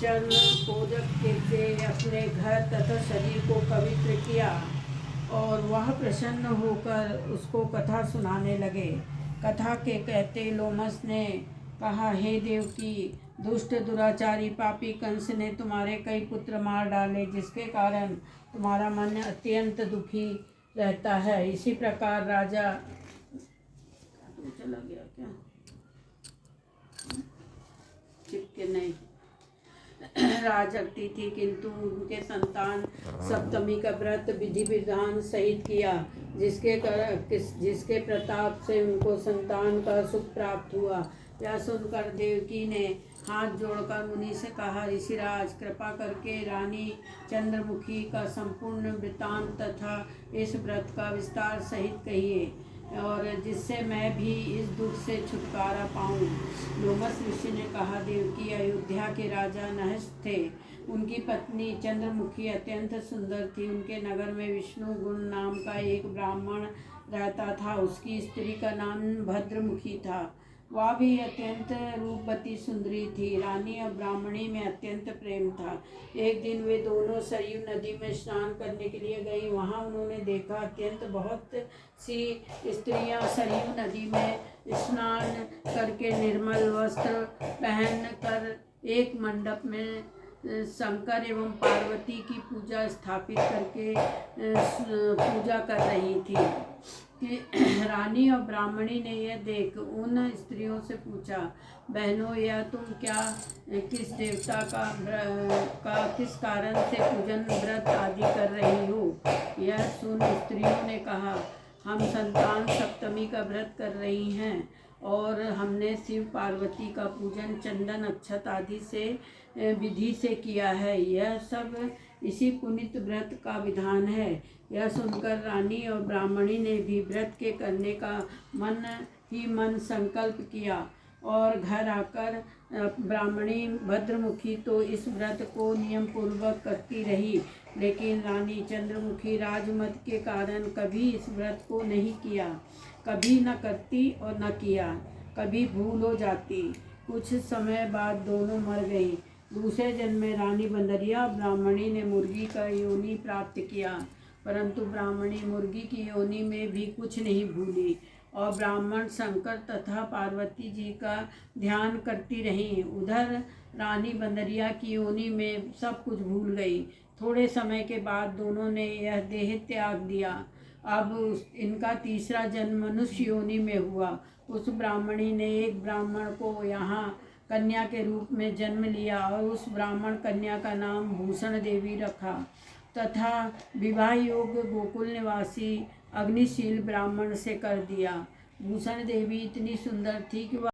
चरण पूजक से अपने घर तथा शरीर को पवित्र किया और वह प्रसन्न होकर उसको कथा सुनाने लगे। कथा के कहते लोमस ने कहा, हे देवकी, दुष्ट दुराचारी पापी कंस ने तुम्हारे कई पुत्र मार डाले, जिसके कारण तुम्हारा मन अत्यंत दुखी रहता है। इसी प्रकार राजा चला गया क्या चिपके नहीं राजक्ति थी, किंतु उनके संतान सप्तमी का व्रत विधि विधान सहित किया, जिसके प्रताप से उनको संतान का सुख प्राप्त हुआ। यह सुनकर देवकी ने हाथ जोड़कर मुनि से कहा, ऋषिराज, कृपा करके रानी चंद्रमुखी का संपूर्ण वृत्तांत तथा इस व्रत का विस्तार सहित कहिए, और जिससे मैं भी इस दुख से छुटकारा पाऊँ। लोमस ऋषि ने कहा, देवकी, अयोध्या के राजा नहस थे। उनकी पत्नी चंद्रमुखी अत्यंत सुंदर थी। उनके नगर में विष्णु गुण नाम का एक ब्राह्मण रहता था। उसकी स्त्री का नाम भद्रमुखी था। वह भी अत्यंत रूपवती सुंदरी थी। रानी और ब्राह्मणी में अत्यंत प्रेम था। एक दिन वे दोनों सरयू नदी में स्नान करने के लिए गई। वहां उन्होंने देखा अत्यंत बहुत सी स्त्रियां सरयू नदी में स्नान करके निर्मल वस्त्र पहन कर एक मंडप में शंकर एवं पार्वती की पूजा स्थापित करके पूजा कर रही थी कि रानी और ब्राह्मणी ने यह देख उन स्त्रियों से पूछा, बहनों, यह तुम क्या किस देवता का किस कारण से पूजन व्रत आदि कर रही हो? यह सुन स्त्रियों ने कहा, हम संतान सप्तमी का व्रत कर रही हैं और हमने शिव पार्वती का पूजन चंदन अक्षत आदि से विधि से किया है। यह सब इसी पुनित व्रत का विधान है। यह सुनकर रानी और ब्राह्मणी ने भी व्रत के करने का मन ही मन संकल्प किया और घर आकर ब्राह्मणी भद्रमुखी तो इस व्रत को नियम पूर्वक करती रही, लेकिन रानी चंद्रमुखी राजमत के कारण कभी इस व्रत को नहीं किया। कभी न करती और न किया, कभी भूल हो जाती। कुछ समय बाद दोनों मर गई। दूसरे जन्म में रानी बंदरिया ब्राह्मणी ने मुर्गी का योनि प्राप्त किया, परंतु ब्राह्मणी मुर्गी की योनि में भी कुछ नहीं भूली और ब्राह्मण शंकर तथा पार्वती जी का ध्यान करती रहीं। उधर रानी बंदरिया की योनि में सब कुछ भूल गई। थोड़े समय के बाद दोनों ने यह देह त्याग दिया। अब इनका तीसरा जन्म मनुष्य योनि में हुआ। उस ब्राह्मणी ने एक ब्राह्मण को यहाँ कन्या के रूप में जन्म लिया और उस ब्राह्मण कन्या का नाम भूषण देवी रखा तथा विवाह योग गोकुल निवासी अग्निशील ब्राह्मण से कर दिया। भूषण देवी इतनी सुंदर थी कि